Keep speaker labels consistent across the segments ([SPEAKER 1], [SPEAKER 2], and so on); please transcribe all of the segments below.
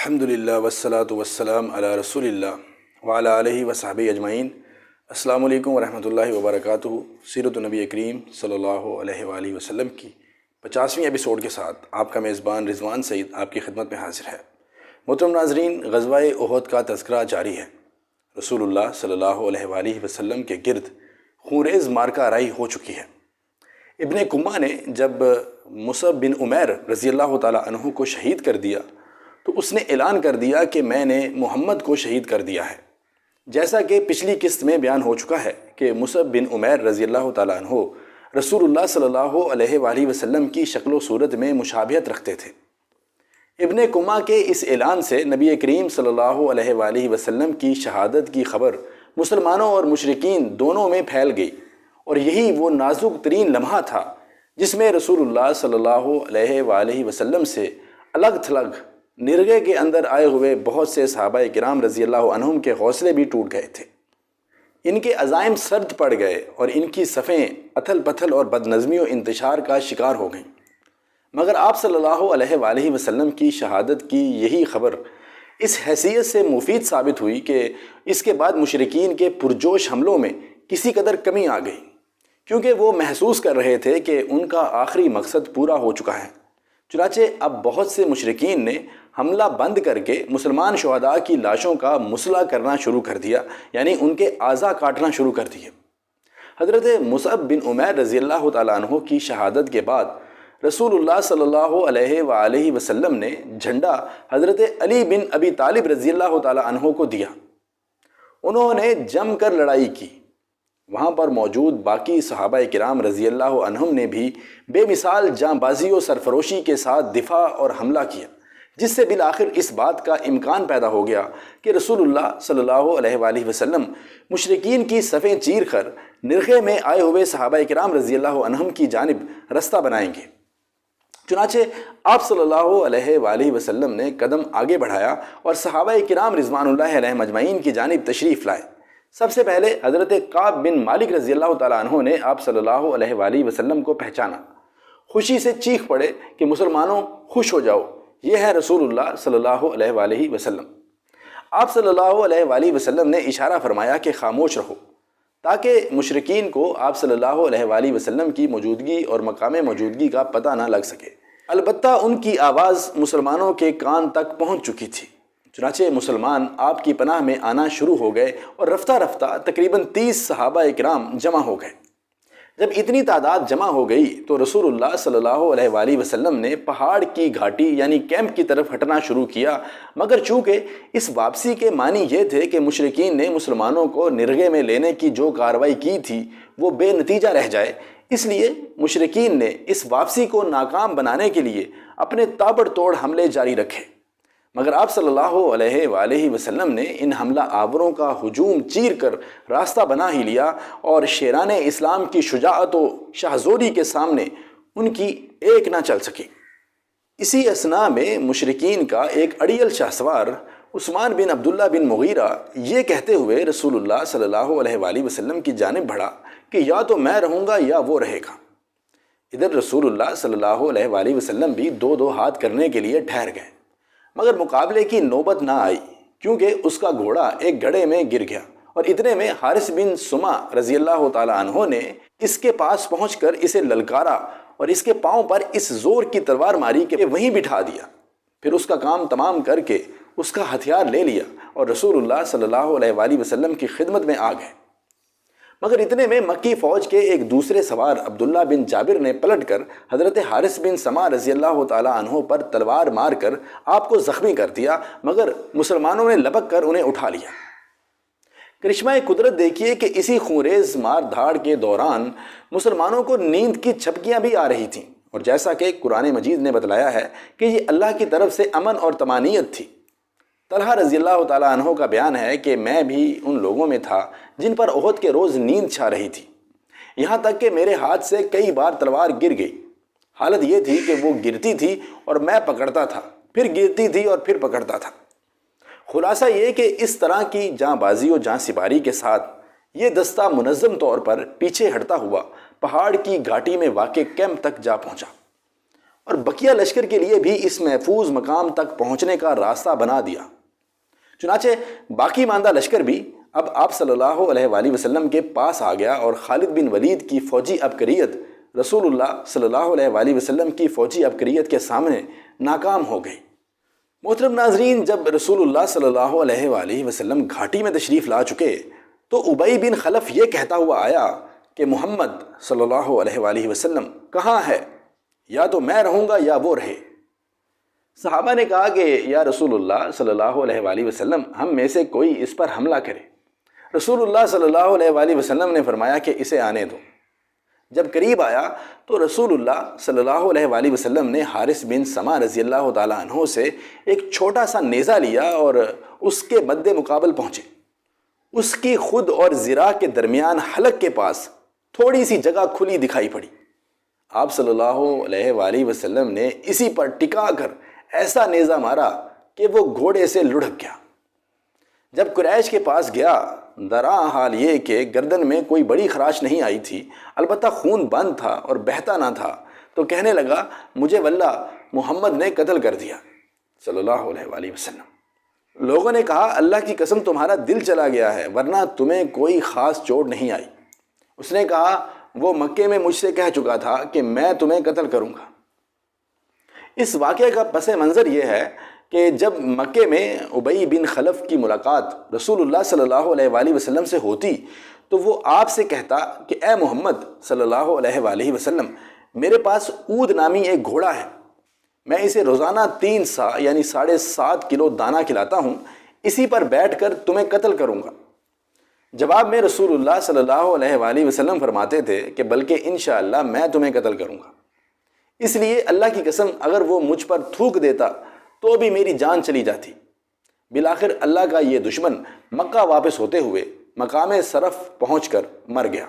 [SPEAKER 1] الحمدللہ والصلاة والسلام علی رسول اللہ وعلی آلہ وصحبہ اجمعین۔ السلام علیکم ورحمۃ اللہ وبرکاتہ۔ سیرت النبی کریم صلی اللہ علیہ وآلہ وسلم کی 50ویں ایپیسوڈ کے ساتھ آپ کا میزبان رضوان سعید آپ کی خدمت میں حاضر ہے۔ محترم ناظرین، غزوہ احد کا تذکرہ جاری ہے۔ رسول اللہ صلی اللہ علیہ وآلہ وسلم کے گرد خونریز مارکہ آرائی ہو چکی ہے۔ ابن کمہ نے جب مصعب بن عمیر رضی اللہ تعالیٰ عنہ کو شہید کر دیا تو اس نے اعلان کر دیا کہ میں نے محمد کو شہید کر دیا ہے۔ جیسا کہ پچھلی قسط میں بیان ہو چکا ہے کہ مصعب بن عمیر رضی اللہ تعالیٰ عنہ رسول اللہ صلی اللہ علیہ وآلہ وسلم کی شکل و صورت میں مشابہت رکھتے تھے۔ ابن کمہ کے اس اعلان سے نبی کریم صلی اللہ علیہ وآلہ وسلم کی شہادت کی خبر مسلمانوں اور مشرکین دونوں میں پھیل گئی، اور یہی وہ نازک ترین لمحہ تھا جس میں رسول اللہ صلی اللہ علیہ وآلہ وسلم سے الگ تھلگ نرغے کے اندر آئے ہوئے بہت سے صحابہ کرام رضی اللہ عنہم کے حوصلے بھی ٹوٹ گئے تھے۔ ان کے عزائم سرد پڑ گئے اور ان کی صفیں اتھل پتھل اور بدنظمی و انتشار کا شکار ہو گئیں۔ مگر آپ صلی اللہ علیہ وآلہ وسلم کی شہادت کی یہی خبر اس حیثیت سے مفید ثابت ہوئی کہ اس کے بعد مشرکین کے پرجوش حملوں میں کسی قدر کمی آ گئی، کیونکہ وہ محسوس کر رہے تھے کہ ان کا آخری مقصد پورا ہو چکا ہے۔ چنانچہ اب بہت سے مشرکین نے حملہ بند کر کے مسلمان شہداء کی لاشوں کا مسلح کرنا شروع کر دیا، یعنی ان کے اعضاء کاٹنا شروع کر دیے۔ حضرت مصعب بن عمیر رضی اللہ تعالیٰ عنہ کی شہادت کے بعد رسول اللہ صلی اللہ علیہ وآلہ وسلم نے جھنڈا حضرت علی بن ابی طالب رضی اللہ تعالیٰ عنہ کو دیا۔ انہوں نے جم کر لڑائی کی۔ وہاں پر موجود باقی صحابہ کرام رضی اللہ عنہم نے بھی بے مثال جاں بازی و سرفروشی کے ساتھ دفاع اور حملہ کیا، جس سے بالآخر اس بات کا امکان پیدا ہو گیا کہ رسول اللہ صلی اللہ علیہ وآلہ وسلم مشرکین کی صفیں چیر کر نرغے میں آئے ہوئے صحابہ کرام رضی اللہ عنہم کی جانب رستہ بنائیں گے۔ چنانچہ آپ صلی اللہ علیہ وآلہ وسلم نے قدم آگے بڑھایا اور صحابہ کرام رضوان اللہ علیہم اجمعین کی جانب تشریف لائے۔ سب سے پہلے حضرت کعب بن مالک رضی اللہ تعالیٰ عنہ نے آپ صلی اللہ علیہ وآلہ وسلم کو پہچانا، خوشی سے چیخ پڑے کہ مسلمانوں خوش ہو جاؤ، یہ ہے رسول اللہ صلی اللہ علیہ وآلہ وسلم۔ آپ صلی اللہ علیہ وآلہ وسلم نے اشارہ فرمایا کہ خاموش رہو، تاکہ مشرکین کو آپ صلی اللہ علیہ وآلہ وسلم کی موجودگی اور مقام موجودگی کا پتہ نہ لگ سکے۔ البتہ ان کی آواز مسلمانوں کے کان تک پہنچ چکی تھی۔ چنانچہ مسلمان آپ کی پناہ میں آنا شروع ہو گئے اور رفتہ رفتہ تقریباً 30 صحابہ اکرام جمع ہو گئے۔ جب اتنی تعداد جمع ہو گئی تو رسول اللہ صلی اللہ علیہ وآلہ وسلم نے پہاڑ کی گھاٹی یعنی کیمپ کی طرف ہٹنا شروع کیا، مگر چونکہ اس واپسی کے معنی یہ تھے کہ مشرکین نے مسلمانوں کو نرغے میں لینے کی جو کارروائی کی تھی وہ بے نتیجہ رہ جائے، اس لیے مشرکین نے اس واپسی کو ناکام بنانے کے لیے اپنے تابڑ توڑ حملے جاری رکھے۔ مگر آپ صلی اللہ علیہ وآلہ وسلم نے ان حملہ آوروں کا ہجوم چیر کر راستہ بنا ہی لیا، اور شیران اسلام کی شجاعت و شہزوری کے سامنے ان کی ایک نہ چل سکی۔ اسی اثناء میں مشرکین کا ایک اڑیل شہسوار عثمان بن عبداللہ بن مغیرہ یہ کہتے ہوئے رسول اللہ صلی اللہ علیہ وآلہ وسلم کی جانب بڑھا کہ یا تو میں رہوں گا یا وہ رہے گا۔ ادھر رسول اللہ صلی اللہ علیہ وآلہ وسلم بھی دو ہاتھ کرنے کے لیے ٹھہر گئے، مگر مقابلے کی نوبت نہ آئی، کیونکہ اس کا گھوڑا ایک گڑھے میں گر گیا، اور اتنے میں حارث بن سما رضی اللہ تعالیٰ عنہ نے اس کے پاس پہنچ کر اسے للکارا اور اس کے پاؤں پر اس زور کی تلوار ماری کہ وہیں بٹھا دیا۔ پھر اس کا کام تمام کر کے اس کا ہتھیار لے لیا اور رسول اللہ صلی اللہ علیہ وآلہ وسلم کی خدمت میں آ گئے۔ مگر اتنے میں مکی فوج کے ایک دوسرے سوار عبداللہ بن جابر نے پلٹ کر حضرت حارث بن سما رضی اللہ تعالیٰ عنہ پر تلوار مار کر آپ کو زخمی کر دیا، مگر مسلمانوں نے لپک کر انہیں اٹھا لیا۔ کرشمہ قدرت دیکھیے کہ اسی خونریز مار دھاڑ کے دوران مسلمانوں کو نیند کی جھپکیاں بھی آ رہی تھیں، اور جیسا کہ قرآن مجید نے بتلایا ہے کہ یہ اللہ کی طرف سے امن اور طمانینت تھی۔ طلحہ رضی اللہ تعالیٰ عنہ کا بیان ہے کہ میں بھی ان لوگوں میں تھا جن پر احد کے روز نیند چھا رہی تھی، یہاں تک کہ میرے ہاتھ سے کئی بار تلوار گر گئی۔ حالت یہ تھی کہ وہ گرتی تھی اور میں پکڑتا تھا، پھر گرتی تھی اور پھر پکڑتا تھا۔ خلاصہ یہ کہ اس طرح کی جاں بازی و جاں سپاری کے ساتھ یہ دستہ منظم طور پر پیچھے ہٹتا ہوا پہاڑ کی گھاٹی میں واقع کیمپ تک جا پہنچا۔ اور بقیہ لشکر کے لیے بھی اس محفوظ مقام تک پہنچنے کا راستہ بنا دیا۔ چنانچہ باقی ماندہ لشکر بھی اب آپ صلی اللہ علیہ وآلہ وسلم کے پاس آ گیا، اور خالد بن ولید کی فوجی عبقریت رسول اللہ صلی اللہ علیہ وآلہ وسلم کی فوجی عبقریت کے سامنے ناکام ہو گئی۔ محترم ناظرین، جب رسول اللہ صلی اللہ علیہ وآلہ وسلم گھاٹی میں تشریف لا چکے تو ابی بن خلف یہ کہتا ہوا آیا کہ محمد صلی اللہ علیہ وآلہ وسلم کہاں ہے؟ یا تو میں رہوں گا یا وہ رہے۔ صحابہ نے کہا کہ یا رسول اللہ صلی اللہ علیہ وآلہ وسلم، ہم میں سے کوئی اس پر حملہ کرے۔ رسول اللہ صلی اللہ علیہ وآلہ وسلم نے فرمایا کہ اسے آنے دو۔ جب قریب آیا تو رسول اللہ صلی اللہ علیہ وآلہ وسلم نے حارث بن سما رضی اللہ تعالیٰ عنہ سے ایک چھوٹا سا نیزہ لیا اور اس کے مد مقابل پہنچے۔ اس کی خود اور ذراع کے درمیان حلق کے پاس تھوڑی سی جگہ کھلی دکھائی پڑی۔ آپ صلی اللہ علیہ وآلہ وسلم نے اسی پر ٹکا کر ایسا نیزہ مارا کہ وہ گھوڑے سے لڑھک گیا۔ جب قریش کے پاس گیا، درا حال یہ کہ گردن میں کوئی بڑی خراش نہیں آئی تھی، البتہ خون بند تھا اور بہتا نہ تھا، تو کہنے لگا مجھے واللہ محمد نے قتل کر دیا صلی اللہ علیہ وآلہ وسلم۔ لوگوں نے کہا اللہ کی قسم تمہارا دل چلا گیا ہے، ورنہ تمہیں کوئی خاص چوٹ نہیں آئی۔ اس نے کہا وہ مکے میں مجھ سے کہہ چکا تھا کہ میں تمہیں قتل کروں گا۔ اس واقعے کا پس منظر یہ ہے کہ جب مکے میں ابی بن خلف کی ملاقات رسول اللہ صلی اللہ علیہ وآلہ وسلم سے ہوتی تو وہ آپ سے کہتا کہ اے محمد صلی اللہ علیہ وآلہ وسلم، میرے پاس اود نامی ایک گھوڑا ہے، میں اسے روزانہ 3 سا یعنی 7.5 کلو دانہ کھلاتا ہوں، اسی پر بیٹھ کر تمہیں قتل کروں گا۔ جواب میں رسول اللہ صلی اللہ علیہ وآلہ وسلم فرماتے تھے کہ بلکہ انشاءاللہ میں تمہیں قتل کروں گا، اس لیے اللہ کی قسم اگر وہ مجھ پر تھوک دیتا تو بھی میری جان چلی جاتی۔ بالآخر اللہ کا یہ دشمن مکہ واپس ہوتے ہوئے مقام صرف پہنچ کر مر گیا۔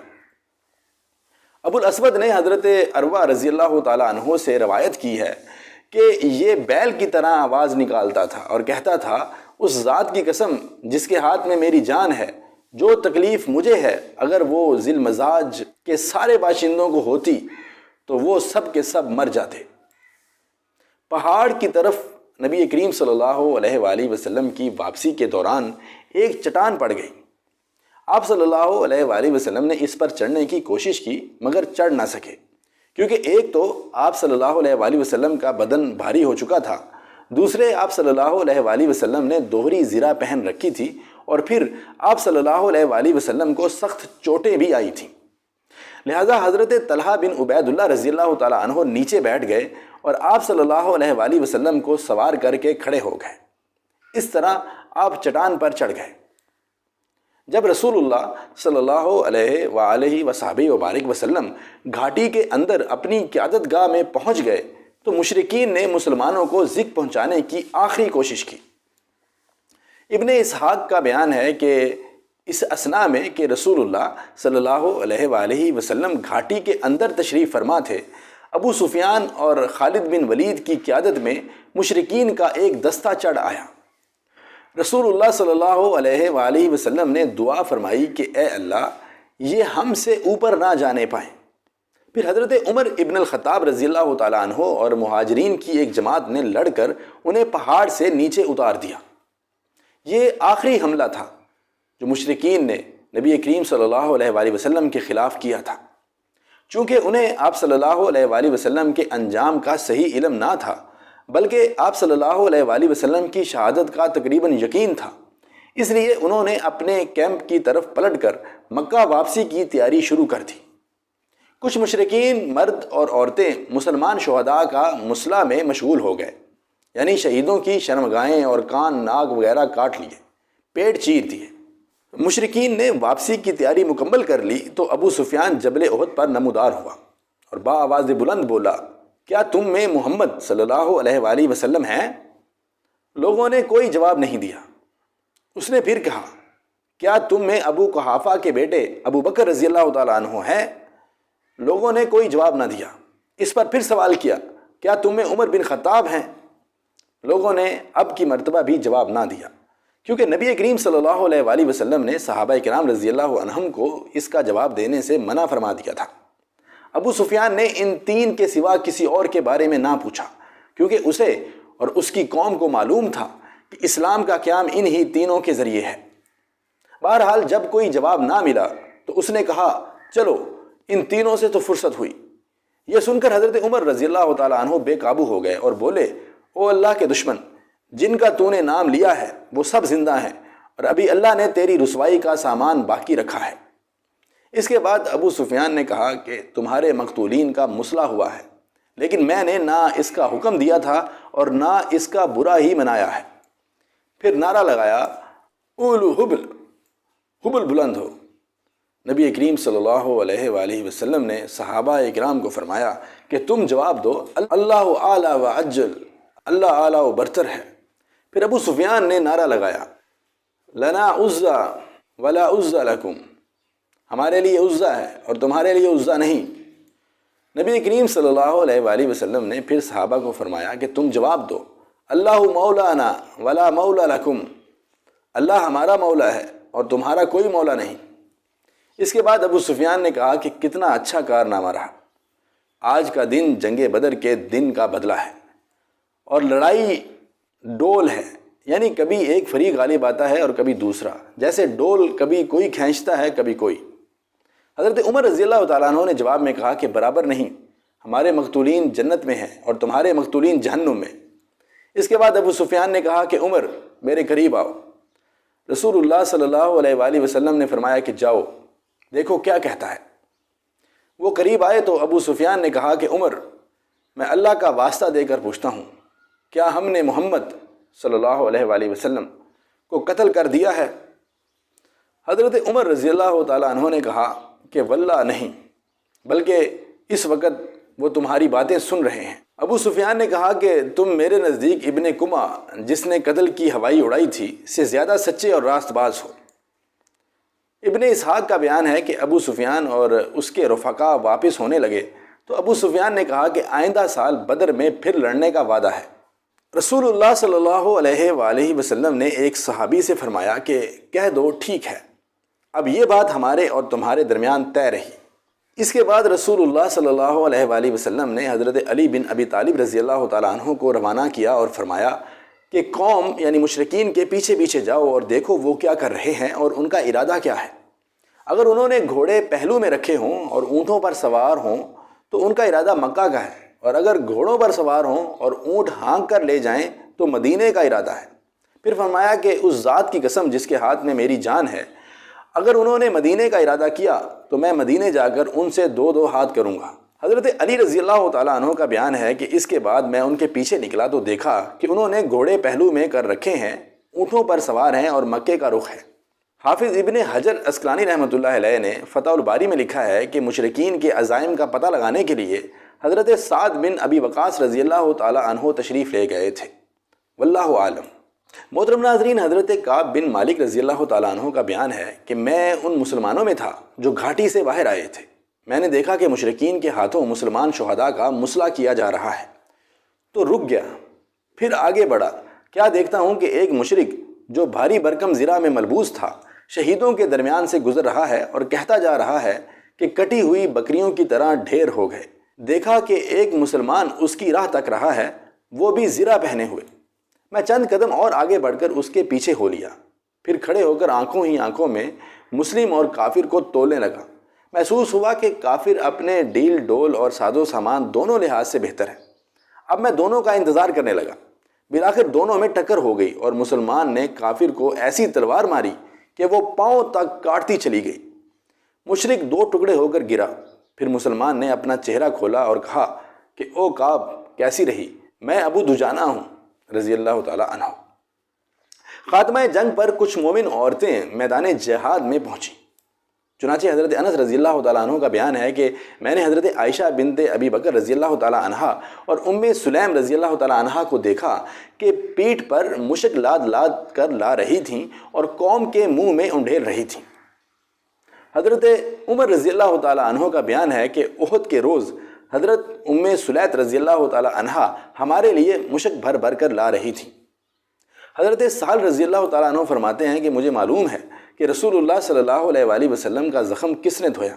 [SPEAKER 1] ابو الاسود نے حضرت عروہ رضی اللہ تعالیٰ عنہ سے روایت کی ہے کہ یہ بیل کی طرح آواز نکالتا تھا اور کہتا تھا اس ذات کی قسم جس کے ہاتھ میں میری جان ہے، جو تکلیف مجھے ہے اگر وہ ذی المزاج کے سارے باشندوں کو ہوتی تو وہ سب کے سب مر جاتے۔ پہاڑ کی طرف نبی کریم صلی اللہ علیہ وآلہ وسلم کی واپسی کے دوران ایک چٹان پڑ گئی۔ آپ صلی اللہ علیہ وآلہ وسلم نے اس پر چڑھنے کی کوشش کی مگر چڑھ نہ سکے، کیونکہ ایک تو آپ صلی اللہ علیہ وآلہ وسلم کا بدن بھاری ہو چکا تھا، دوسرے آپ صلی اللہ علیہ وآلہ وسلم نے دوہری زرہ پہن رکھی تھی، اور پھر آپ صلی اللہ علیہ وآلہ وسلم کو سخت چوٹیں بھی آئی تھیں۔ لہذا حضرت طلحہ بن عبید اللہ رضی اللہ تعالیٰ عنہ نیچے بیٹھ گئے اور آپ صلی اللہ علیہ وآلہ وسلم کو سوار کر کے کھڑے ہو گئے۔ اس طرح آپ چٹان پر چڑھ گئے۔ جب رسول اللہ صلی اللہ علیہ وآلہ وصحبہ وبارک وسلم گھاٹی کے اندر اپنی قیادت گاہ میں پہنچ گئے تو مشرکین نے مسلمانوں کو ذکر پہنچانے کی آخری کوشش کی۔ ابن اسحاق کا بیان ہے کہ اس اثناء میں کہ رسول اللہ صلی اللہ علیہ وآلہ وسلم گھاٹی کے اندر تشریف فرما تھے، ابو سفیان اور خالد بن ولید کی قیادت میں مشرکین کا ایک دستہ چڑھ آیا۔ رسول اللہ صلی اللہ علیہ وآلہ وسلم نے دعا فرمائی کہ اے اللہ یہ ہم سے اوپر نہ جانے پائیں۔ پھر حضرت عمر ابن الخطاب رضی اللہ تعالیٰ عنہ اور مہاجرین کی ایک جماعت نے لڑ کر انہیں پہاڑ سے نیچے اتار دیا۔ یہ آخری حملہ تھا جو مشرکین نے نبی کریم صلی اللہ علیہ وآلہ وسلم کے خلاف کیا تھا۔ چونکہ انہیں آپ صلی اللہ علیہ وآلہ وسلم کے انجام کا صحیح علم نہ تھا، بلکہ آپ صلی اللہ علیہ وآلہ وسلم کی شہادت کا تقریباً یقین تھا، اس لیے انہوں نے اپنے کیمپ کی طرف پلٹ کر مکہ واپسی کی تیاری شروع کر دی۔ کچھ مشرکین مرد اور عورتیں مسلمان شہداء کا مسئلہ میں مشغول ہو گئے، یعنی شہیدوں کی شرمگاہیں اور کان ناک وغیرہ کاٹ لیے، پیٹ چیر دیے۔ مشرکین نے واپسی کی تیاری مکمل کر لی تو ابو سفیان جبل احد پر نمودار ہوا اور بآواز بلند بولا، کیا تم میں محمد صلی اللہ علیہ وآلہ وسلم ہیں؟ لوگوں نے کوئی جواب نہیں دیا۔ اس نے پھر کہا، کیا تم میں ابو قحافہ کے بیٹے ابو بکر رضی اللہ تعالیٰ عنہ ہیں؟ لوگوں نے کوئی جواب نہ دیا۔ اس پر پھر سوال کیا، کیا تم میں عمر بن خطاب ہیں؟ لوگوں نے اب کی مرتبہ بھی جواب نہ دیا، کیونکہ نبی کریم صلی اللہ علیہ وآلہ وسلم نے صحابہ کرام رضی اللہ عنہم کو اس کا جواب دینے سے منع فرما دیا تھا۔ ابو سفیان نے ان تین کے سوا کسی اور کے بارے میں نہ پوچھا، کیونکہ اسے اور اس کی قوم کو معلوم تھا کہ اسلام کا قیام انہی تینوں کے ذریعے ہے۔ بہرحال جب کوئی جواب نہ ملا تو اس نے کہا چلو ان تینوں سے تو فرصت ہوئی۔ یہ سن کر حضرت عمر رضی اللہ تعالیٰ عنہ بے قابو ہو گئے اور بولے، او اللہ کے دشمن، جن کا تو نے نام لیا ہے وہ سب زندہ ہیں، اور ابھی اللہ نے تیری رسوائی کا سامان باقی رکھا ہے۔ اس کے بعد ابو سفیان نے کہا کہ تمہارے مقتولین کا مسئلہ ہوا ہے، لیکن میں نے نہ اس کا حکم دیا تھا اور نہ اس کا برا ہی منایا ہے۔ پھر نعرہ لگایا، اولو حبل، حبل بلند ہو۔ نبی کریم صلی اللہ علیہ وآلہ وسلم نے صحابہ اکرام کو فرمایا کہ تم جواب دو، اللہ اعلیٰ و اجل، اللہ اعلیٰ و برتر ہے۔ پھر ابو سفیان نے نعرہ لگایا، لنا عزا ولا عزا لکم، ہمارے لیے عزا ہے اور تمہارے لیے عزا نہیں۔ نبی کریم صلی اللہ علیہ وآلہ وسلم نے پھر صحابہ کو فرمایا کہ تم جواب دو، اللہ مولانا ولا مولا لکم، اللہ ہمارا مولا ہے اور تمہارا کوئی مولا نہیں۔ اس کے بعد ابو سفیان نے کہا کہ کتنا اچھا کارنامہ رہا، آج کا دن جنگ بدر کے دن کا بدلہ ہے، اور لڑائی ڈول ہے، یعنی کبھی ایک فریق غالب آتا ہے اور کبھی دوسرا، جیسے ڈول کبھی کوئی کھینچتا ہے کبھی کوئی۔ حضرت عمر رضی اللہ تعالیٰ عنہ نے جواب میں کہا کہ برابر نہیں، ہمارے مقتولین جنت میں ہیں اور تمہارے مقتولین جہنم میں۔ اس کے بعد ابو سفیان نے کہا کہ عمر میرے قریب آؤ۔ رسول اللہ صلی اللہ علیہ وآلہ وسلم نے فرمایا کہ جاؤ دیکھو کیا کہتا ہے۔ وہ قریب آئے تو ابو سفیان نے کہا کہ عمر، میں اللہ کا واسطہ دے کر پوچھتا ہوں، کیا ہم نے محمد صلی اللہ علیہ وآلہ وسلم کو قتل کر دیا ہے؟ حضرت عمر رضی اللہ تعالیٰ عنہ نے کہا کہ واللہ نہیں، بلکہ اس وقت وہ تمہاری باتیں سن رہے ہیں۔ ابو سفیان نے کہا کہ تم میرے نزدیک ابن کما، جس نے قتل کی ہوائی اڑائی تھی، سے زیادہ سچے اور راست باز ہو۔ ابن اسحاق کا بیان ہے کہ ابو سفیان اور اس کے رفقا واپس ہونے لگے تو ابو سفیان نے کہا کہ آئندہ سال بدر میں پھر لڑنے کا وعدہ ہے۔ رسول اللہ صلی اللہ علیہ وآلہ وسلم نے ایک صحابی سے فرمایا کہ کہہ دو ٹھیک ہے، اب یہ بات ہمارے اور تمہارے درمیان طے رہی۔ اس کے بعد رسول اللہ صلی اللہ علیہ وآلہ وسلم نے حضرت علی بن ابی طالب رضی اللہ تعالیٰ عنہ کو روانہ کیا اور فرمایا کہ قوم یعنی مشرکین کے پیچھے پیچھے جاؤ اور دیکھو وہ کیا کر رہے ہیں اور ان کا ارادہ کیا ہے۔ اگر انہوں نے گھوڑے پہلو میں رکھے ہوں اور اونٹوں پر سوار ہوں تو ان کا ارادہ مکہ کا ہے، اور اگر گھوڑوں پر سوار ہوں اور اونٹ ہانک کر لے جائیں تو مدینے کا ارادہ ہے۔ پھر فرمایا کہ اس ذات کی قسم جس کے ہاتھ میں میری جان ہے، اگر انہوں نے مدینے کا ارادہ کیا تو میں مدینے جا کر ان سے دو دو ہاتھ کروں گا۔ حضرت علی رضی اللہ تعالیٰ عنہ کا بیان ہے کہ اس کے بعد میں ان کے پیچھے نکلا تو دیکھا کہ انہوں نے گھوڑے پہلو میں کر رکھے ہیں، اونٹوں پر سوار ہیں اور مکے کا رخ ہے۔ حافظ ابن حجر عسقلانی رحمۃ اللہ علیہ نے فتح الباری میں لکھا ہے کہ مشرکین کے عزائم کا پتہ لگانے کے لیے حضرت سعد بن ابی وقاص رضی اللہ تعالیٰ عنہ تشریف لے گئے تھے، واللہ عالم۔ محترم ناظرین، حضرت کعب بن مالک رضی اللہ تعالیٰ عنہ کا بیان ہے کہ میں ان مسلمانوں میں تھا جو گھاٹی سے باہر آئے تھے۔ میں نے دیکھا کہ مشرکین کے ہاتھوں مسلمان شہداء کا مسلح کیا جا رہا ہے تو رک گیا، پھر آگے بڑھا، کیا دیکھتا ہوں کہ ایک مشرک جو بھاری برکم زرہ میں ملبوس تھا شہیدوں کے درمیان سے گزر رہا ہے اور کہتا جا رہا ہے کہ کٹی ہوئی بکریوں کی طرح ڈھیر ہو گئے۔ دیکھا کہ ایک مسلمان اس کی راہ تک رہا ہے، وہ بھی زرہ پہنے ہوئے۔ میں چند قدم اور آگے بڑھ کر اس کے پیچھے ہو لیا، پھر کھڑے ہو کر آنکھوں ہی آنکھوں میں مسلم اور کافر کو تولنے لگا۔ محسوس ہوا کہ کافر اپنے ڈیل ڈول اور ساز و سامان دونوں لحاظ سے بہتر ہے۔ اب میں دونوں کا انتظار کرنے لگا۔ بالآخر دونوں میں ٹکر ہو گئی اور مسلمان نے کافر کو ایسی تلوار ماری کہ وہ پاؤں تک کاٹتی چلی گئی۔ مشرک دو ٹکڑے ہو کر گرا۔ پھر مسلمان نے اپنا چہرہ کھولا اور کہا کہ او کعب کیسی رہی؟ میں ابو دجانہ ہوں رضی اللہ تعالیٰ عنہ۔ خاتمہ جنگ پر کچھ مومن عورتیں میدان جہاد میں پہنچیں۔ چنانچہ حضرت انس رضی اللہ تعالیٰ عنہ کا بیان ہے کہ میں نے حضرت عائشہ بنت ابی بکر رضی اللہ تعالیٰ عنہ اور سلیم رضی اللہ تعالیٰ عنہ کو دیکھا کہ پیٹھ پر مشک لاد لاد کر لا رہی تھیں اور قوم کے منہ میں انڈھیل رہی تھیں۔ حضرت عمر رضی اللہ تعالیٰ عنہ کا بیان ہے کہ احد کے روز حضرت سلیت رضی اللہ تعالیٰ عنہ ہمارے لیے مشک بھر بھر کر لا رہی تھیں۔ حضرت سہل رضی اللہ تعالیٰ عنہ فرماتے ہیں کہ مجھے معلوم ہے کہ رسول اللہ صلی اللہ علیہ وآلہ وسلم کا زخم کس نے دھویا؟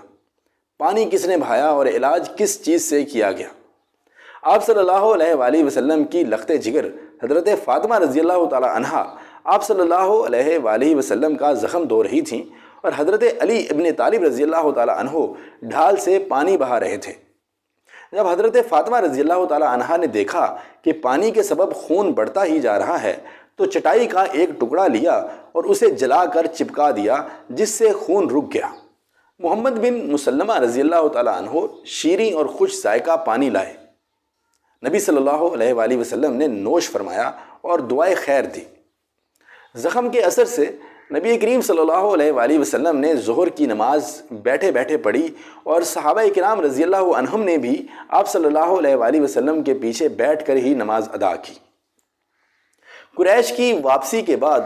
[SPEAKER 1] پانی کس نے بہایا اور علاج کس چیز سے کیا گیا؟ آپ صلی اللہ علیہ وآلہ وسلم کی لخت جگر حضرت فاطمہ رضی اللہ تعالی عنہا آپ صلی اللہ علیہ وآلہ وسلم کا زخم دھو رہی تھیں اور حضرت علی ابن طالب رضی اللہ تعالی عنہ ڈھال سے پانی بہا رہے تھے۔ جب حضرت فاطمہ رضی اللہ تعالی عنہا نے دیکھا کہ پانی کے سبب خون بڑھتا ہی جا رہا ہے تو چٹائی کا ایک ٹکڑا لیا اور اسے جلا کر چپکا دیا، جس سے خون رک گیا۔ محمد بن مسلمہ رضی اللہ تعالی عنہ شیریں اور خوش ذائقہ پانی لائے، نبی صلی اللہ علیہ وآلہ وسلم نے نوش فرمایا اور دعائے خیر دی۔ زخم کے اثر سے نبی کریم صلی اللہ علیہ وآلہ وسلم نے ظہر کی نماز بیٹھے بیٹھے پڑھی اور صحابہ کرام رضی اللہ عنہم نے بھی آپ صلی اللہ علیہ وآلہ وسلم کے پیچھے بیٹھ کر ہی نماز ادا کی۔ قریش کی واپسی کے بعد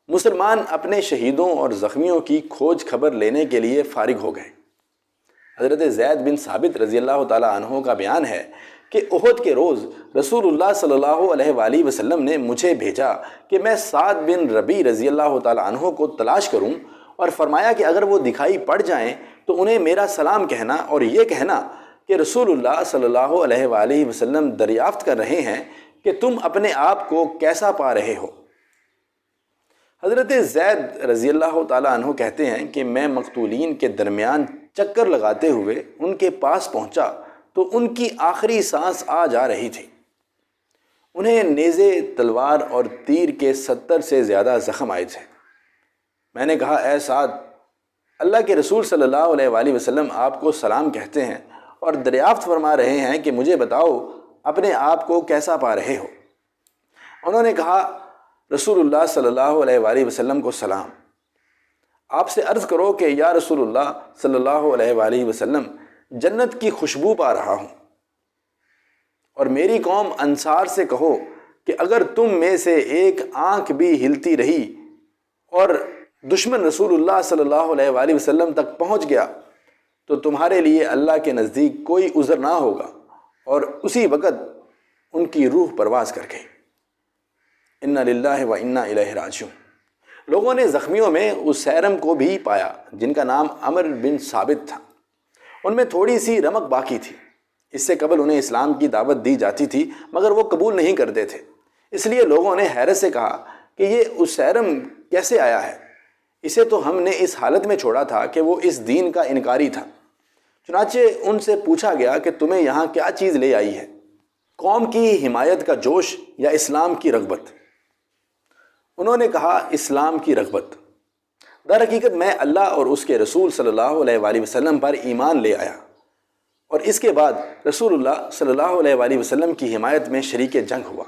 [SPEAKER 1] مسلمان اپنے شہیدوں اور زخمیوں کی کھوج خبر لینے کے لیے فارغ ہو گئے۔ حضرت زید بن ثابت رضی اللہ تعالی عنہ کا بیان ہے کہ احد کے روز رسول اللہ صلی اللہ علیہ وآلہ وسلم نے مجھے بھیجا کہ میں سعد بن ربیع رضی اللہ تعالی عنہ کو تلاش کروں اور فرمایا کہ اگر وہ دکھائی پڑ جائیں تو انہیں میرا سلام کہنا اور یہ کہنا کہ رسول اللہ صلی اللہ علیہ وآلہ وسلم دریافت کر رہے ہیں کہ تم اپنے آپ کو کیسا پا رہے ہو۔ حضرت زید رضی اللہ تعالی عنہ کہتے ہیں کہ میں مقتولین کے درمیان چکر لگاتے ہوئے ان کے پاس پہنچا تو ان کی آخری سانس آ جا رہی تھی۔ انہیں نیزے، تلوار اور تیر کے 70 سے زیادہ زخم آئے تھے۔ میں نے کہا، اے سعد، اللہ کے رسول صلی اللہ علیہ وآلہ وسلم آپ کو سلام کہتے ہیں اور دریافت فرما رہے ہیں کہ مجھے بتاؤ اپنے آپ کو کیسا پا رہے ہو؟ انہوں نے کہا، رسول اللہ صلی اللہ علیہ وآلہ وسلم کو سلام، آپ سے عرض کرو کہ یا رسول اللہ صلی اللہ علیہ وآلہ وسلم، جنت کی خوشبو پا رہا ہوں، اور میری قوم انصار سے کہو کہ اگر تم میں سے ایک آنکھ بھی ہلتی رہی اور دشمن رسول اللہ صلی اللہ علیہ وآلہ وسلم تک پہنچ گیا تو تمہارے لیے اللہ کے نزدیک کوئی عذر نہ ہوگا، اور اسی وقت ان کی روح پرواز کر گئی۔ انا للہ و انا الیہ راجعون۔ لوگوں نے زخمیوں میں اس سیرم کو بھی پایا جن کا نام عمر بن ثابت تھا۔ ان میں تھوڑی سی رمق باقی تھی۔ اس سے قبل انہیں اسلام کی دعوت دی جاتی تھی مگر وہ قبول نہیں کرتے تھے، اس لیے لوگوں نے حیرت سے کہا کہ یہ اسیرم کیسے آیا ہے؟ اسے تو ہم نے اس حالت میں چھوڑا تھا کہ وہ اس دین کا انکاری تھا۔ چنانچہ ان سے پوچھا گیا کہ تمہیں یہاں کیا چیز لے آئی ہے؟ قوم کی حمایت کا جوش یا اسلام کی رغبت؟ انہوں نے کہا، اسلام کی رغبت۔ در حقیقت میں اللہ اور اس کے رسول صلی اللہ علیہ وآلہ وسلم پر ایمان لے آیا اور اس کے بعد رسول اللہ صلی اللہ علیہ وآلہ وسلم کی حمایت میں شریک جنگ ہوا،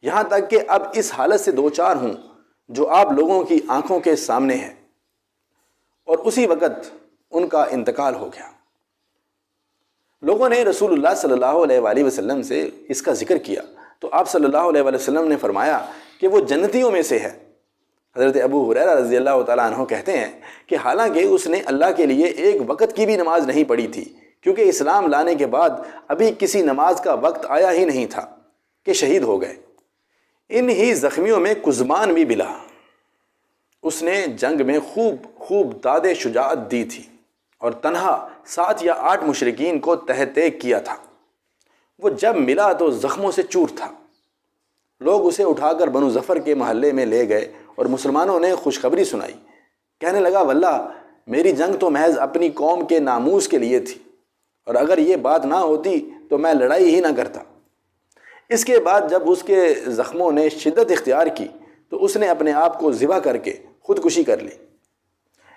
[SPEAKER 1] یہاں تک کہ اب اس حالت سے دوچار ہوں جو آپ لوگوں کی آنکھوں کے سامنے ہے۔ اور اسی وقت ان کا انتقال ہو گیا۔ لوگوں نے رسول اللہ صلی اللہ علیہ وآلہ وسلم سے اس کا ذکر کیا تو آپ صلی اللہ علیہ وآلہ وسلم نے فرمایا کہ وہ جنتیوں میں سے ہے۔ حضرت ابو ہریرہ رضی اللہ تعالیٰ عنہ کہتے ہیں کہ حالانکہ اس نے اللہ کے لیے ایک وقت کی بھی نماز نہیں پڑھی تھی، کیونکہ اسلام لانے کے بعد ابھی کسی نماز کا وقت آیا ہی نہیں تھا کہ شہید ہو گئے۔ ان ہی زخمیوں میں کزمان بھی بلا، اس نے جنگ میں خوب داد شجاعت دی تھی اور تنہا 7 یا 8 مشرکین کو تحت کیا تھا۔ وہ جب ملا تو زخموں سے چور تھا۔ لوگ اسے اٹھا کر بنو ظفر کے محلے میں لے گئے اور مسلمانوں نے خوشخبری سنائی۔ کہنے لگا، واللہ میری جنگ تو محض اپنی قوم کے ناموس کے لیے تھی، اور اگر یہ بات نہ ہوتی تو میں لڑائی ہی نہ کرتا۔ اس کے بعد جب اس کے زخموں نے شدت اختیار کی تو اس نے اپنے آپ کو ذبح کر کے خودکشی کر لی۔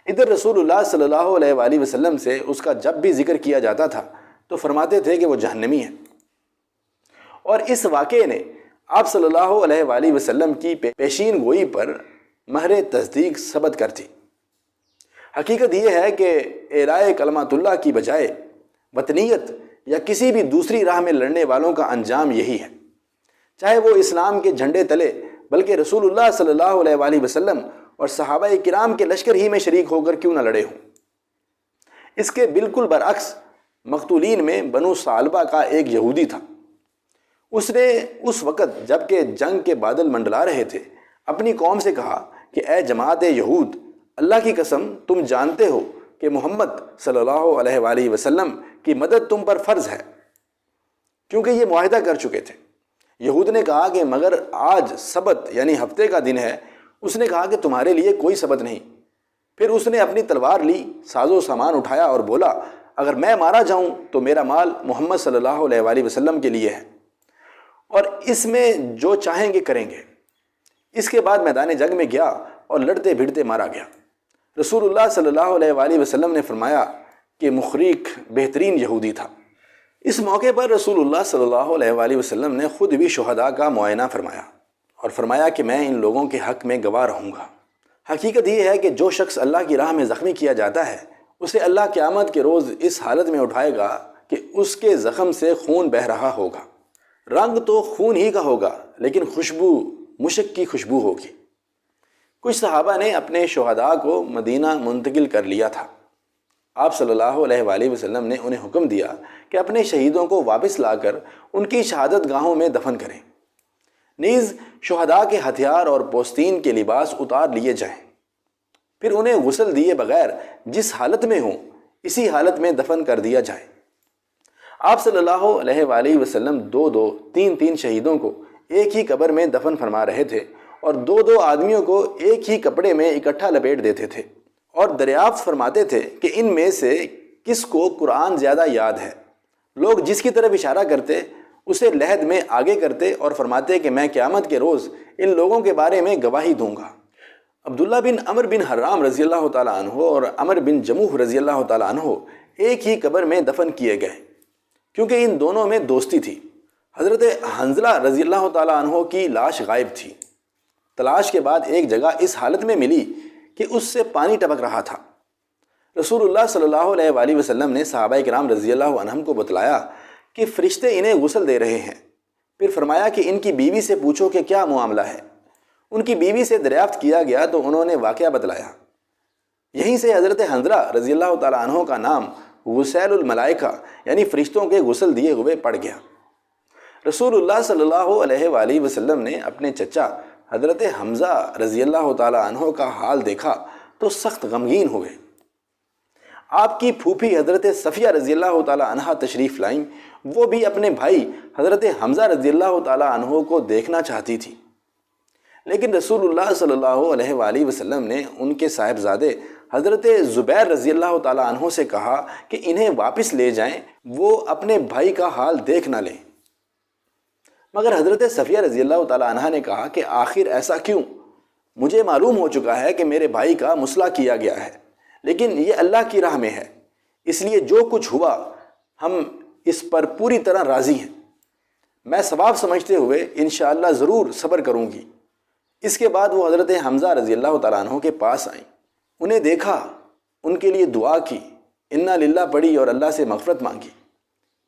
[SPEAKER 1] ادھر رسول اللہ صلی اللہ علیہ وآلہ وسلم سے اس کا جب بھی ذکر کیا جاتا تھا تو فرماتے تھے کہ وہ جہنمی ہے، اور اس واقعے نے آپ صلی اللہ علیہ وآلہ وسلم کی پیشین گوئی پر مہر تصدیق ثبت کر تھی۔ حقیقت یہ ہے کہ اعلاء کلمات اللہ کی بجائے وطنیت یا کسی بھی دوسری راہ میں لڑنے والوں کا انجام یہی ہے، چاہے وہ اسلام کے جھنڈے تلے بلکہ رسول اللہ صلی اللہ علیہ وآلہ وسلم اور صحابہ کرام کے لشکر ہی میں شریک ہو کر کیوں نہ لڑے ہوں۔ اس کے بالکل برعکس مقتولین میں بنو ثعلبہ کا ایک یہودی تھا۔ اس نے اس وقت جب کہ جنگ کے بادل منڈلا رہے تھے اپنی قوم سے کہا کہ اے جماعت یہود، اللہ کی قسم تم جانتے ہو کہ محمد صلی اللہ علیہ وآلہ وسلم کی مدد تم پر فرض ہے، کیونکہ یہ معاہدہ کر چکے تھے۔ یہود نے کہا کہ مگر آج سبت یعنی ہفتے کا دن ہے۔ اس نے کہا کہ تمہارے لیے کوئی سبت نہیں۔ پھر اس نے اپنی تلوار لی، ساز و سامان اٹھایا اور بولا اگر میں مارا جاؤں تو میرا مال محمد صلی اللہ علیہ وآلہ وسلم کے لیے ہے اور اس میں جو چاہیں گے کریں گے۔ اس کے بعد میدان جنگ میں گیا اور لڑتے بھڑتے مارا گیا۔ رسول اللہ صلی اللہ علیہ وآلہ وسلم نے فرمایا کہ مخریق بہترین یہودی تھا۔ اس موقع پر رسول اللہ صلی اللہ علیہ وآلہ وسلم نے خود بھی شہداء کا معائنہ فرمایا اور فرمایا کہ میں ان لوگوں کے حق میں گواہ رہوں گا۔ حقیقت یہ ہے کہ جو شخص اللہ کی راہ میں زخمی کیا جاتا ہے اسے اللہ قیامت کے روز اس حالت میں اٹھائے گا کہ اس کے زخم سے خون بہہ رہا ہوگا۔ رنگ تو خون ہی کا ہوگا لیکن خوشبو مشک کی خوشبو ہوگی۔ کچھ صحابہ نے اپنے شہداء کو مدینہ منتقل کر لیا تھا۔ آپ صلی اللہ علیہ وآلہ وسلم نے انہیں حکم دیا کہ اپنے شہیدوں کو واپس لا کر ان کی شہادت گاہوں میں دفن کریں۔ نیز شہداء کے ہتھیار اور پوستین کے لباس اتار لیے جائیں، پھر انہیں غسل دیے بغیر جس حالت میں ہوں اسی حالت میں دفن کر دیا جائے۔ آپ صلی اللہ علیہ وآلہ وسلم دو تین شہیدوں کو ایک ہی قبر میں دفن فرما رہے تھے اور دو آدمیوں کو ایک ہی کپڑے میں اکٹھا لپیٹ دیتے تھے اور دریافت فرماتے تھے کہ ان میں سے کس کو قرآن زیادہ یاد ہے۔ لوگ جس کی طرف اشارہ کرتے اسے لحد میں آگے کرتے اور فرماتے کہ میں قیامت کے روز ان لوگوں کے بارے میں گواہی دوں گا۔ عبداللہ بن عمر بن حرام رضی اللہ تعالیٰ عنہ اور عمر بن جموح رضی اللہ تعالیٰ عنہ ایک ہی قبر میں دفن کیے گئے کیونکہ ان دونوں میں دوستی تھی۔ حضرت حنظلہ رضی اللہ تعالیٰ عنہ کی لاش غائب تھی۔ تلاش کے بعد ایک جگہ اس حالت میں ملی کہ اس سے پانی ٹپک رہا تھا۔ رسول اللہ صلی اللہ علیہ وآلہ وسلم نے صحابہ کرام رضی اللہ عنہم کو بتلایا کہ فرشتے انہیں غسل دے رہے ہیں۔ پھر فرمایا کہ ان کی بیوی سے پوچھو کہ کیا معاملہ ہے۔ ان کی بیوی سے دریافت کیا گیا تو انہوں نے واقعہ بتلایا۔ یہیں سے حضرت حنظلہ رضی اللہ تعالیٰ عنہ کا نام غسیل الملائکہ یعنی فرشتوں کے غسل دیے ہوئے پڑ گیا۔ رسول اللہ صلی اللہ علیہ وآلہ وسلم نے اپنے چچا حضرت حمزہ رضی اللہ تعالیٰ عنہ کا حال دیکھا تو سخت غمگین ہوئے۔ آپ کی پھوپھی حضرت صفیہ رضی اللہ تعالیٰ عنہ تشریف لائیں۔ وہ بھی اپنے بھائی حضرت حمزہ رضی اللہ تعالیٰ عنہ کو دیکھنا چاہتی تھی، لیکن رسول اللہ صلی اللہ علیہ وآلہ وسلم نے ان کے صاحبزادے حضرت زبیر رضی اللہ تعالیٰ عنہ سے کہا کہ انہیں واپس لے جائیں، وہ اپنے بھائی کا حال دیکھ نہ لیں۔ مگر حضرت صفیہ رضی اللہ تعالیٰ عنہ نے کہا کہ آخر ایسا کیوں؟ مجھے معلوم ہو چکا ہے کہ میرے بھائی کا مصلح کیا گیا ہے، لیکن یہ اللہ کی راہ میں ہے، اس لیے جو کچھ ہوا ہم اس پر پوری طرح راضی ہیں۔ میں ثواب سمجھتے ہوئے انشاءاللہ ضرور صبر کروں گی۔ اس کے بعد وہ حضرت حمزہ رضی اللہ تعالیٰ عنہ کے پاس آئیں، انہیں دیکھا، ان کے لیے دعا کی، انا للہ پڑھی اور اللہ سے مغفرت مانگی۔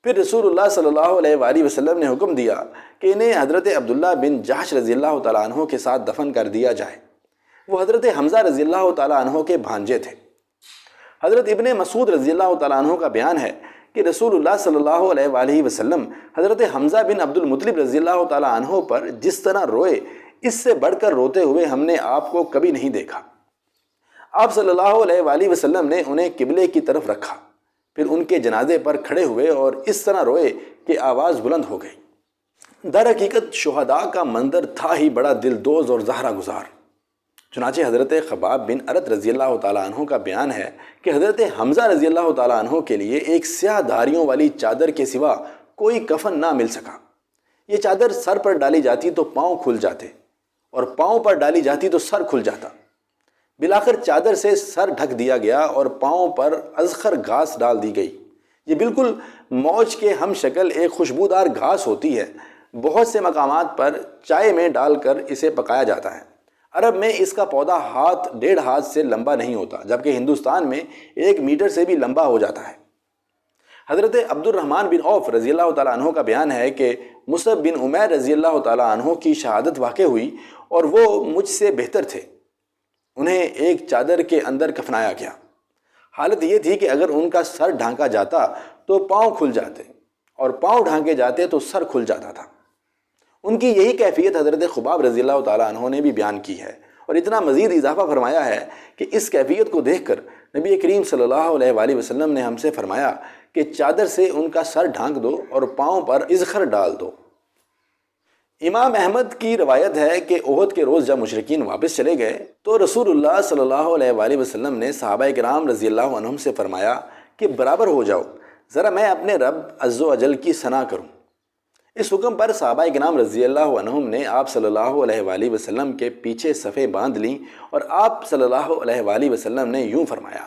[SPEAKER 1] پھر رسول اللہ صلی اللہ علیہ وآلہ وسلم نے حکم دیا کہ انہیں حضرت عبداللہ بن جحش رضی اللہ تعالیٰ عنہ کے ساتھ دفن کر دیا جائے۔ وہ حضرت حمزہ رضی اللہ تعالیٰ عنہ کے بھانجے تھے۔ حضرت ابن مسعود رضی اللہ تعالیٰ عنہ کا بیان ہے کہ رسول اللہ صلی اللہ علیہ وآلہ وسلم حضرت حمزہ بن عبد المطلب رضی اللہ تعالیٰ عنہ پر جس طرح روئے، اس سے بڑھ کر روتے ہوئے ہم نے آپ کو کبھی نہیں دیکھا۔ آپ صلی اللہ علیہ وآلہ وسلم نے انہیں قبلے کی طرف رکھا، پھر ان کے جنازے پر کھڑے ہوئے اور اس طرح روئے کہ آواز بلند ہو گئی۔ در حقیقت شہداء کا منظر تھا ہی بڑا دلدوز اور زہرہ گزار۔ چنانچہ حضرت خباب بن ارت رضی اللہ تعالیٰ عنہ کا بیان ہے کہ حضرت حمزہ رضی اللہ تعالیٰ عنہ کے لیے ایک سیاہ دھاریوں والی چادر کے سوا کوئی کفن نہ مل سکا۔ یہ چادر سر پر ڈالی جاتی تو پاؤں کھل جاتے اور پاؤں پر ڈالی جاتی تو سر کھل جاتا۔ بلاخر چادر سے سر ڈھک دیا گیا اور پاؤں پر اذخر گھاس ڈال دی گئی۔ یہ بالکل موج کے ہم شکل ایک خوشبودار گھاس ہوتی ہے۔ بہت سے مقامات پر چائے میں ڈال کر اسے پکایا جاتا ہے۔ عرب میں اس کا پودا ہاتھ 1.5 ہاتھ سے لمبا نہیں ہوتا، جبکہ ہندوستان میں 1 میٹر سے بھی لمبا ہو جاتا ہے۔ حضرت عبد الرحمن بن عوف رضی اللہ تعالیٰ عنہ کا بیان ہے کہ مصعب بن عمیر رضی اللہ تعالیٰ عنہ کی شہادت واقع ہوئی اور وہ مجھ سے بہتر تھے۔ انہیں ایک چادر کے اندر کفنایا گیا۔ حالت یہ تھی کہ اگر ان کا سر ڈھانکا جاتا تو پاؤں کھل جاتے اور پاؤں ڈھانکے جاتے تو سر کھل جاتا تھا۔ ان کی یہی کیفیت حضرت خباب رضی اللہ تعالیٰ عنہ نے بھی بیان کی ہے اور اتنا مزید اضافہ فرمایا ہے کہ اس کیفیت کو دیکھ کر نبی کریم صلی اللہ علیہ وآلہ وسلم نے ہم سے فرمایا کہ چادر سے ان کا سر ڈھانک دو اور پاؤں پر اذخر ڈال دو۔ امام احمد کی روایت ہے کہ احد کے روز جب مشرکین واپس چلے گئے تو رسول اللہ صلی اللہ علیہ وآلہ وسلم نے صحابہ کرام رضی اللہ عنہم سے فرمایا کہ برابر ہو جاؤ، ذرا میں اپنے رب عز و جل کی ثنا کروں۔ اس حکم پر صحابہ کرام رضی اللہ عنہم نے آپ صلی اللہ علیہ وآلہ وسلم کے پیچھے صفیں باندھ لیں اور آپ صلی اللہ علیہ وآلہ وسلم نے یوں فرمایا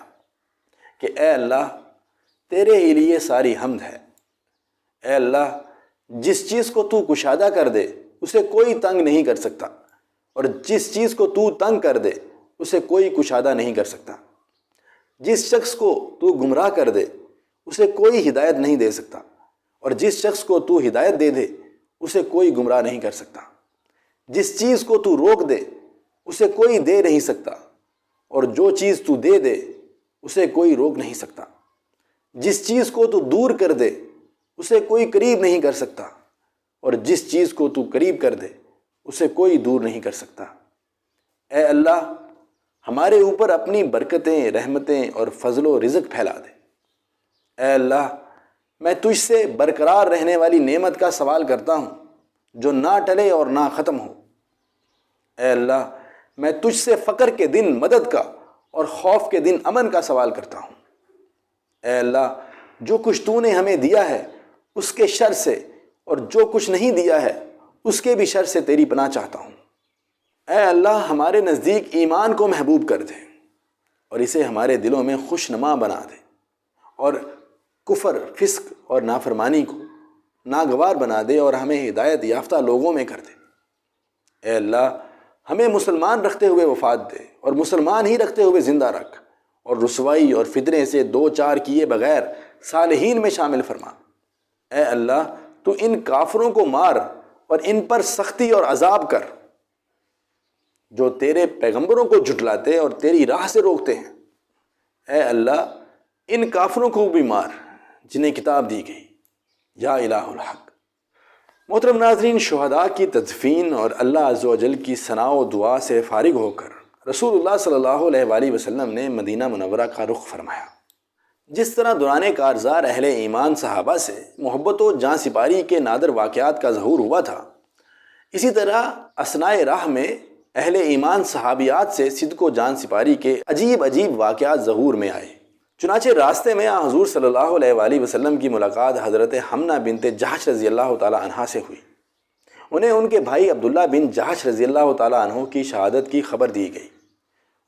[SPEAKER 1] کہ اے اللہ، تیرے ہی لیے ساری حمد ہے۔ اے اللہ، جس چیز کو تو کشادہ کر دے اسے کوئی تنگ نہیں کر سکتا، اور جس چیز کو تو تنگ کر دے اسے کوئی کشادہ نہیں کر سکتا۔ جس شخص کو تو گمراہ کر دے اسے کوئی ہدایت نہیں دے سکتا، اور جس شخص کو تو ہدایت دے دے اسے کوئی گمراہ نہیں کر سکتا۔ جس چیز کو تو روک دے اسے کوئی دے نہیں سکتا، اور جو چیز تو دے دے اسے کوئی روک نہیں سکتا۔ جس چیز کو تو دور کر دے اسے کوئی قریب نہیں کر سکتا، اور جس چیز کو تو قریب کر دے اسے کوئی دور نہیں کر سکتا۔ اے اللہ، ہمارے اوپر اپنی برکتیں، رحمتیں اور فضل و رزق پھیلا دے۔ اے اللہ، میں تجھ سے برقرار رہنے والی نعمت کا سوال کرتا ہوں جو نہ ٹلے اور نہ ختم ہو۔ اے اللہ، میں تجھ سے فقر کے دن مدد کا اور خوف کے دن امن کا سوال کرتا ہوں۔ اے اللہ، جو کچھ تو نے ہمیں دیا ہے اس کے شر سے، اور جو کچھ نہیں دیا ہے اس کے بھی شر سے تیری پناہ چاہتا ہوں۔ اے اللہ، ہمارے نزدیک ایمان کو محبوب کر دے اور اسے ہمارے دلوں میں خوشنما بنا دے، اور کفر، فسق اور نافرمانی کو ناگوار بنا دے اور ہمیں ہدایت یافتہ لوگوں میں کر دے۔ اے اللہ، ہمیں مسلمان رکھتے ہوئے وفات دے اور مسلمان ہی رکھتے ہوئے زندہ رکھ، اور رسوائی اور فتنے سے دو چار کیے بغیر صالحین میں شامل فرما۔ اے اللہ، تو ان کافروں کو مار اور ان پر سختی اور عذاب کر جو تیرے پیغمبروں کو جھٹلاتے اور تیری راہ سے روکتے ہیں۔ اے اللہ، ان کافروں کو بھی مار جنہیں کتاب دی گئی، یا الہ الحق۔ محترم ناظرین، شہداء کی تدفین اور اللہ عز و جل کی ثنا و دعا سے فارغ ہو کر رسول اللہ صلی اللہ علیہ وآلہ وسلم نے مدینہ منورہ کا رخ فرمایا۔ جس طرح دوران کارزار اہل ایمان صحابہ سے محبت و جاں سپاری کے نادر واقعات کا ظہور ہوا تھا، اسی طرح اثناء راہ میں اہل ایمان صحابیات سے صدق و جان سپاری کے عجیب عجیب واقعات ظہور میں آئے۔ چنانچہ راستے میں حضور صلی اللہ علیہ وآلہ وسلم کی ملاقات حضرت حمنہ بنت جحش رضی اللہ تعالی عنہا سے ہوئی۔ انہیں ان کے بھائی عبداللہ بن جحش رضی اللہ تعالی عنہ کی شہادت کی خبر دی گئی۔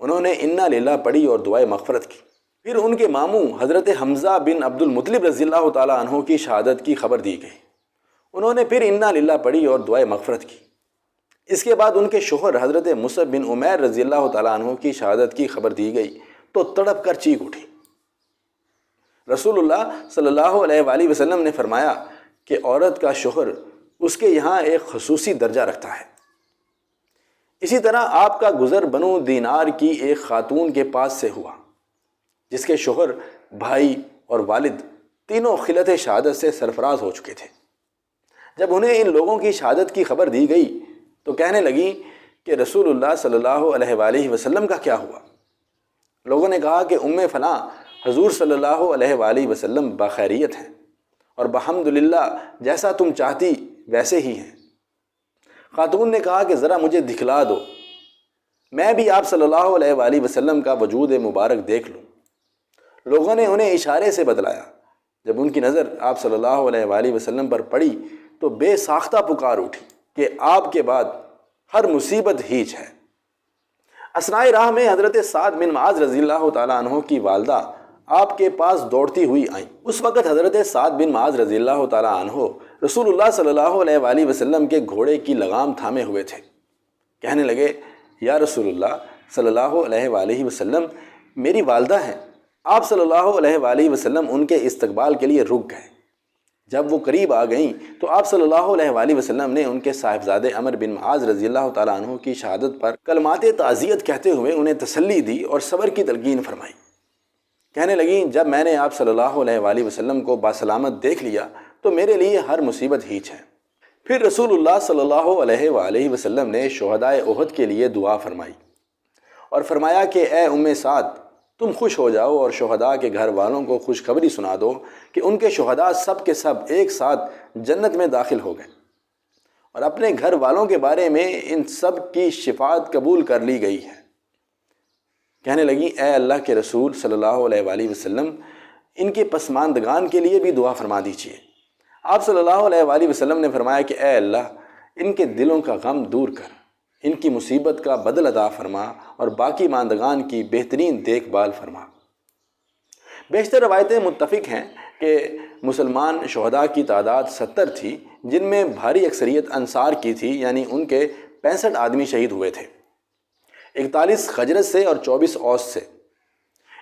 [SPEAKER 1] انہوں نے انا للہ پڑھی اور دعائے مغفرت کی۔ پھر ان کے ماموں حضرت حمزہ بن عبد المطلب رضی اللہ تعالی عنہ کی شہادت کی خبر دی گئی۔ انہوں نے پھر انا للہ پڑھی اور دعائے مغفرت کی۔ اس کے بعد ان کے شوہر حضرت مصعب بن عمیر رضی اللہ تعالی عنہ کی شہادت کی خبر دی گئی تو تڑپ کر چیخ اٹھی۔ رسول اللہ صلی اللہ علیہ وآلہ وسلم نے فرمایا کہ عورت کا شوہر اس کے یہاں ایک خصوصی درجہ رکھتا ہے۔ اسی طرح آپ کا گزر بنو دینار کی ایک خاتون کے پاس سے ہوا جس کے شوہر، بھائی اور والد تینوں خلعت شہادت سے سرفراز ہو چکے تھے۔ جب انہیں ان لوگوں کی شہادت کی خبر دی گئی تو کہنے لگیں کہ رسول اللہ صلی اللہ علیہ وآلہ وسلم کا کیا ہوا؟ لوگوں نے کہا کہ فلاں حضور صلی اللہ علیہ وآلہ وسلم بخیریت ہیں اور بحمدللہ جیسا تم چاہتی ویسے ہی ہیں۔ خاتون نے کہا کہ ذرا مجھے دکھلا دو، میں بھی آپ صلی اللہ علیہ وآلہ وسلم کا وجود مبارک دیکھ لوں۔ لوگوں نے انہیں اشارے سے بتلایا۔ جب ان کی نظر آپ صلی اللہ علیہ وآلہ وسلم پر پڑی تو بے ساختہ پکار اٹھی کہ آپ کے بعد ہر مصیبت ہیچ ہے۔ اثناء راہ میں حضرت سعد بن معاذ رضی اللہ تعالیٰ عنہ کی والدہ آپ کے پاس دوڑتی ہوئی آئیں۔ اس وقت حضرت سعد بن معاذ رضی اللہ تعالیٰ عنہ رسول اللہ صلی اللہ علیہ وآلہ وسلم کے گھوڑے کی لگام تھامے ہوئے تھے۔ کہنے لگے، یا رسول اللہ صلی اللہ علیہ وآلہ وسلم، میری والدہ ہیں۔ آپ صلی اللہ علیہ وآلہ وسلم ان کے استقبال کے لیے رک گئے۔ جب وہ قریب آ گئیں تو آپ صلی اللہ علیہ وآلہ وسلم نے ان کے صاحبزادے عمر بن معاذ رضی اللہ تعالیٰ عنہ کی شہادت پر کلمات تعزیت کہتے ہوئے انہیں تسلی دی اور صبر کی تلقین فرمائی۔ کہنے لگیں، جب میں نے آپ صلی اللہ علیہ وآلہ وسلم کو باسلامت دیکھ لیا تو میرے لیے ہر مصیبت ہیچ ہے۔ پھر رسول اللہ صلی اللہ علیہ وآلہ وسلم نے شہدائے احد کے لیے دعا فرمائی اور فرمایا کہ اے سعد، تم خوش ہو جاؤ اور شہداء کے گھر والوں کو خوشخبری سنا دو کہ ان کے شہداء سب کے سب ایک ساتھ جنت میں داخل ہو گئے، اور اپنے گھر والوں کے بارے میں ان سب کی شفاعت قبول کر لی گئی ہے۔ کہنے لگیں اے اللہ کے رسول صلی اللہ علیہ وآلہ وسلم، ان کے پسماندگان کے لیے بھی دعا فرما دیجیے۔ آپ صلی اللہ علیہ وآلہ وسلم نے فرمایا کہ اے اللہ، ان کے دلوں کا غم دور کر، ان کی مصیبت کا بدل عطا فرما، اور باقی ماندگان کی بہترین دیکھ بھال فرما۔ بیشتر روایتیں متفق ہیں کہ مسلمان شہداء کی تعداد 70 تھی، جن میں بھاری اکثریت انصار کی تھی، یعنی ان کے 65 آدمی شہید ہوئے تھے، 41 خجرج سے اور 24 اوس سے۔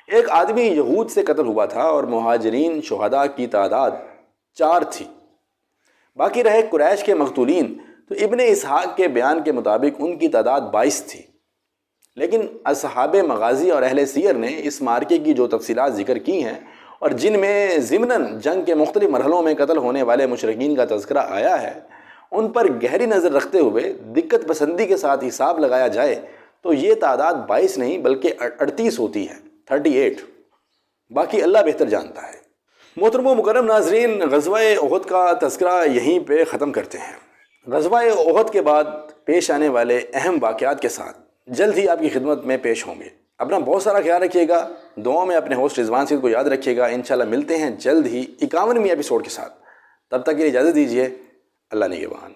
[SPEAKER 1] ایک آدمی یہود سے قتل ہوا تھا، اور مہاجرین شہداء کی تعداد 4 تھی۔ باقی رہے قریش کے مقتولین، تو ابن اسحاق کے بیان کے مطابق ان کی تعداد 22 تھی، لیکن اصحاب مغازی اور اہل سیر نے اس مارکے کی جو تفصیلات ذکر کی ہیں، اور جن میں ضمناً جنگ کے مختلف مرحلوں میں قتل ہونے والے مشرکین کا تذکرہ آیا ہے، ان پر گہری نظر رکھتے ہوئے دقت پسندی کے ساتھ حساب لگایا جائے تو یہ تعداد 22 نہیں بلکہ 38 ہوتی ہے، 38۔ باقی اللہ بہتر جانتا ہے۔ محترم و مکرم ناظرین، غزوہ احد کا تذکرہ یہیں پہ ختم کرتے ہیں۔ غزوہ احد کے بعد پیش آنے والے اہم واقعات کے ساتھ جلد ہی آپ کی خدمت میں پیش ہوں گے۔ اپنا بہت سارا خیال رکھیے گا، دعاؤں میں اپنے ہوسٹ رضوان سید کو یاد رکھیے گا۔ انشاءاللہ ملتے ہیں جلد ہی 51ویں ایپیسوڈ کے ساتھ، تب تک کے لیے اجازت دیجیے۔ اللہ نگہبان۔